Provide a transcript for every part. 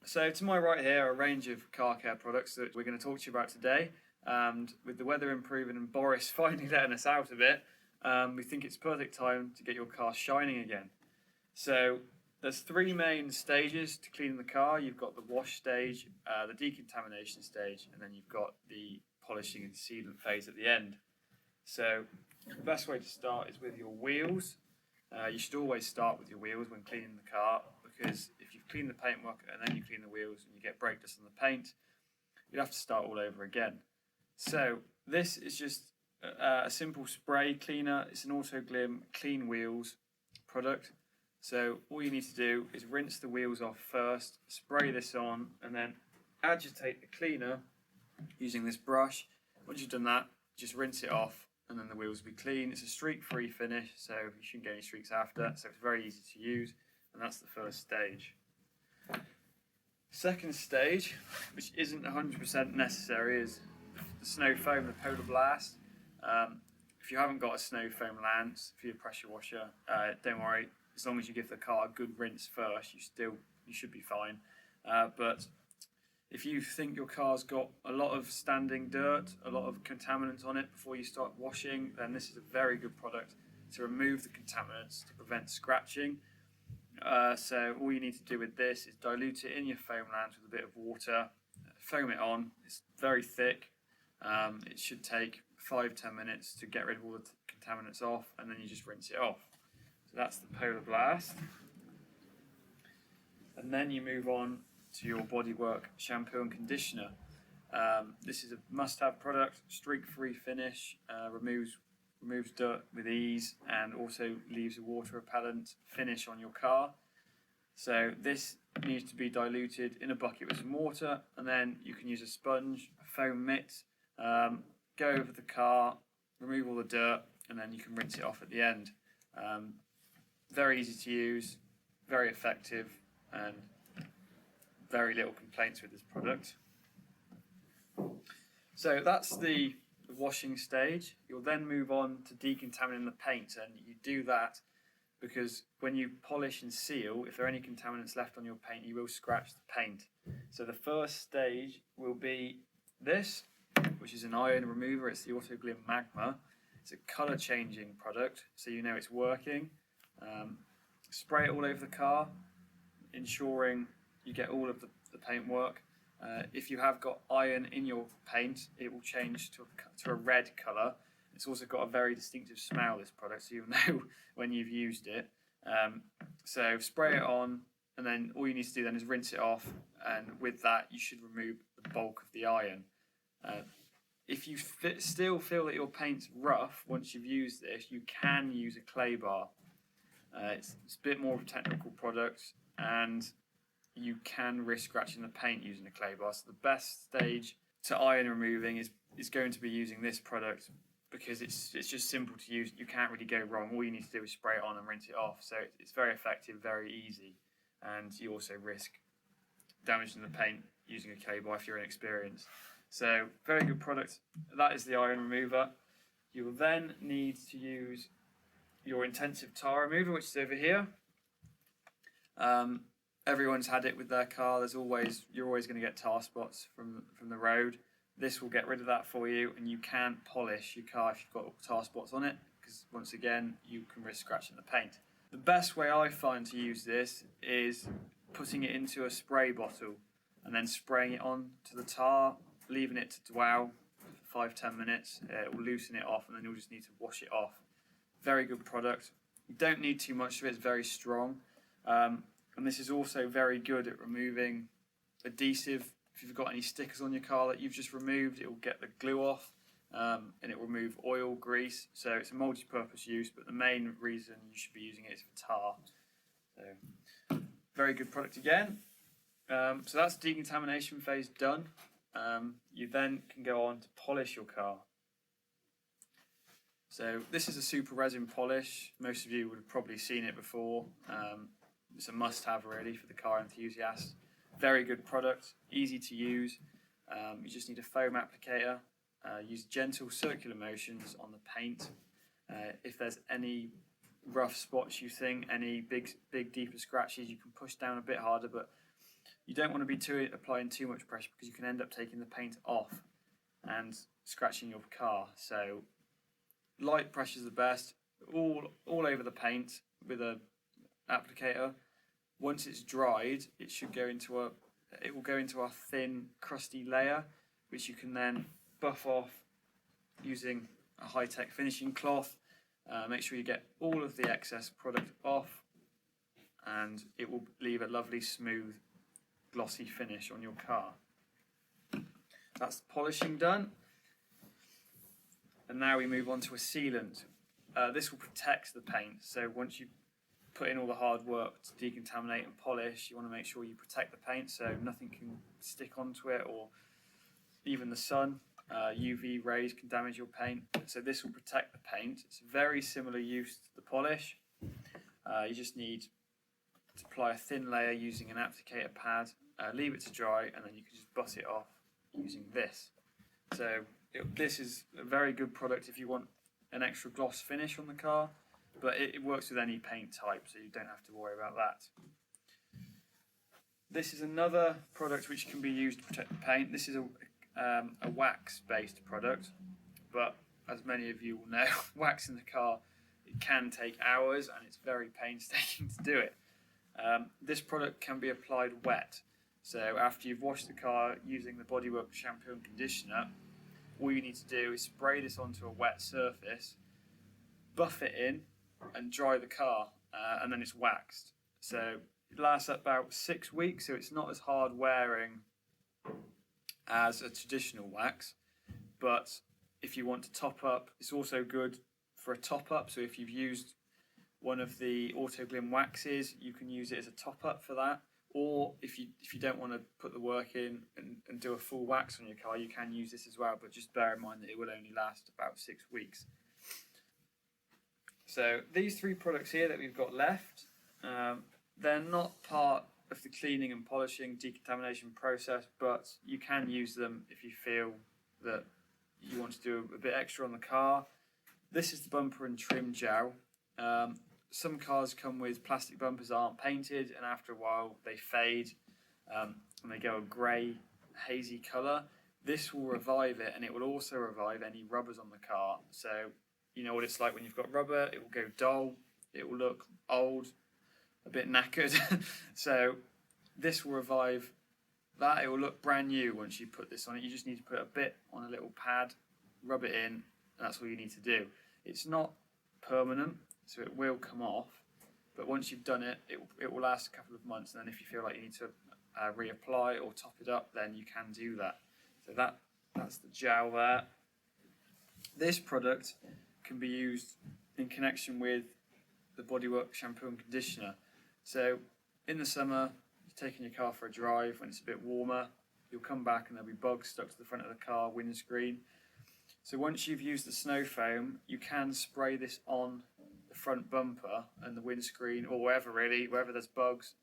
So to my right here are a range of car care products that we're going to talk to you about today. And with the weather improving and Boris finally letting us out of it, we think it's perfect time to get your car shining again. So there's three main stages to cleaning the car. You've got the wash stage, the decontamination stage, and then you've got the polishing and sealant phase at the end. So the best way to start is with your wheels. You should always start with your wheels when cleaning the car, because if you've cleaned the paintwork and then you clean the wheels and you get brake dust on the paint, you'd have to start all over again. So this is just a simple spray cleaner. It's an Autoglym Clean Wheels product. So all you need to do is rinse the wheels off first, spray this on, and then agitate the cleaner using this brush. Once you've done that, just rinse it off and then the wheels will be clean. It's a streak-free finish, so you shouldn't get any streaks after, so it's very easy to use, and that's the first stage. Second stage, which isn't 100% necessary, is the snow foam, the Polar Blast. If you haven't got a snow foam lance for your pressure washer, don't worry. As long as you give the car a good rinse first, you should be fine. But if you think your car's got a lot of standing dirt, a lot of contaminants on it before you start washing, then this is a very good product to remove the contaminants to prevent scratching. So all you need to do with this is dilute it in your foam lance with a bit of water, foam it on. It's very thick. It should take 5-10 minutes to get rid of all the contaminants off, and then you just rinse it off. So that's the Polar Blast. And then you move on to your Bodywork Shampoo and Conditioner. This is a must-have product, streak-free finish, removes dirt with ease, and also leaves a water repellent finish on your car. So this needs to be diluted in a bucket with some water, and then you can use a sponge, a foam mitt, go over the car, remove all the dirt, and then you can rinse it off at the end. Very easy to use, very effective, and very little complaints with this product. So that's the washing stage. You'll then move on to decontaminating the paint, and you do that because when you polish and seal, if there are any contaminants left on your paint, you will scratch the paint. So the first stage will be this, which is an iron remover. It's the Autoglym Magma. It's a colour changing product, so you know it's working. Spray it all over the car, ensuring you get all of the paintwork. If you have got iron in your paint, it will change to a red colour. It's also got a very distinctive smell, this product, so you'll know when you've used it. So spray it on, and then all you need to do then is rinse it off, and with that you should remove the bulk of the iron. If you still feel that your paint's rough once you've used this, you can use a clay bar. It's a bit more of a technical product, and you can risk scratching the paint using a clay bar. So the best stage to iron removing is going to be using this product, because it's just simple to use. You can't really go wrong. All you need to do is spray it on and rinse it off. So it's very effective, very easy, and you also risk damaging the paint using a clay bar if you're inexperienced. So very good product. That is the iron remover. You will then need to use your intensive tar remover, which is over here. Everyone's had it with their car. You're always going to get tar spots from the road. This will get rid of that for you, and you can't polish your car if you've got tar spots on it, because once again you can risk scratching the paint. The best way I find to use this is putting it into a spray bottle and then spraying it on to the tar, leaving it to dwell for 5-10 minutes. It will loosen it off, and then you'll just need to wash it off. Very good product. You don't need too much of it. It's very strong. And this is also very good at removing adhesive. If you've got any stickers on your car that you've just removed, it will get the glue off, and it will remove oil, grease. So it's a multi-purpose use, but the main reason you should be using it is for tar. So very good product again. So that's decontamination phase done. You then can go on to polish your car. So this is a super resin polish. Most of you would have probably seen it before. It's a must-have really for the car enthusiast. Very good product, easy to use. You just need a foam applicator. Use gentle circular motions on the paint. If there's any rough spots you think, any big deeper scratches, you can push down a bit harder, but you don't want to be applying too much pressure because you can end up taking the paint off and scratching your car. So light pressure is the best, all over the paint with a applicator. Once it's dried, it will go into our thin, crusty layer, which you can then buff off using a high-tech finishing cloth. Make sure you get all of the excess product off, and it will leave a lovely, smooth, glossy finish on your car. That's polishing done. And now we move on to a sealant. This will protect the paint. So once you put in all the hard work to decontaminate and polish, you want to make sure you protect the paint so nothing can stick onto it, or even the sun. UV rays can damage your paint. So this will protect the paint. It's very similar use to the polish. You just need to apply a thin layer using an applicator pad, leave it to dry, and then you can just butt it off using this. So this is a very good product if you want an extra gloss finish on the car, but it works with any paint type, so you don't have to worry about that. This is another product which can be used to protect the paint. This is a wax-based product, but as many of you will know, wax in the car, it can take hours and it's very painstaking to do it. This product can be applied wet. So after you've washed the car using the Bodywork Shampoo and Conditioner, all you need to do is spray this onto a wet surface, buff it in, and dry the car, and then it's waxed. So it lasts about 6 weeks, so it's not as hard wearing as a traditional wax. But if you want to top up, it's also good for a top up. So if you've used one of the Autoglym waxes, you can use it as a top up for that. Or if you don't want to put the work in and do a full wax on your car, you can use this as well, but just bear in mind that it will only last about 6 weeks. So these 3 products here that we've got left, they're not part of the cleaning and polishing decontamination process, but you can use them if you feel that you want to do a bit extra on the car. This is the bumper and trim gel. Some cars come with plastic bumpers that aren't painted, and after a while they fade and they go a grey, hazy colour. This will revive it, and it will also revive any rubbers on the car. So you know what it's like when you've got rubber, it will go dull, it will look old, a bit knackered. So this will revive that. It will look brand new once you put this on it. You just need to put a bit on a little pad, rub it in, and that's all you need to do. It's not permanent, so it will come off, but once you've done it, it will last a couple of months, and then if you feel like you need to reapply or top it up, then you can do that. So that's the gel there. This product can be used in connection with the Bodywork Shampoo and Conditioner. So in the summer, you're taking your car for a drive when it's a bit warmer, you'll come back and there'll be bugs stuck to the front of the car windscreen. So once you've used the snow foam, you can spray this on the front bumper and the windscreen, or wherever there's bugs,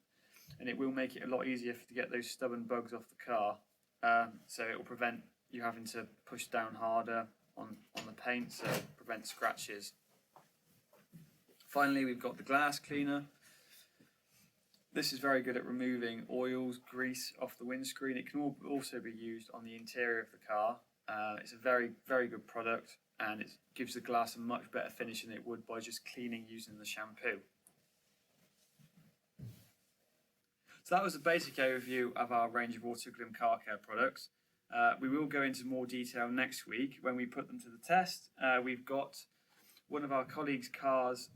and it will make it a lot easier to get those stubborn bugs off the car. So it will prevent you having to push down harder on the paint, so prevent scratches. Finally, we've got the glass cleaner. This is very good at removing oils, grease off the windscreen. It can also be used on the interior of the car. It's a very, very good product, and it gives the glass a much better finish than it would by just cleaning using the shampoo. So that was a basic overview of our range of Autoglym car care products. We will go into more detail next week when we put them to the test. We've got one of our colleagues' cars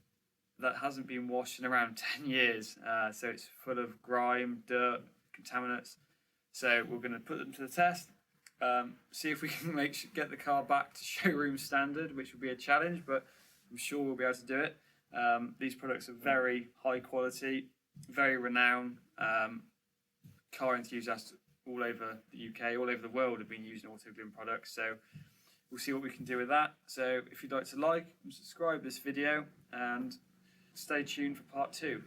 that hasn't been washed in around 10 years, so it's full of grime, dirt, contaminants. So we're going to put them to the test. See if we can get the car back to showroom standard, which will be a challenge, but I'm sure we'll be able to do it. These products are very high quality, very renowned. Car enthusiasts all over the UK, all over the world have been using Autoglym products, so we'll see what we can do with that. So if you'd like to like and subscribe this video, and stay tuned for part 2.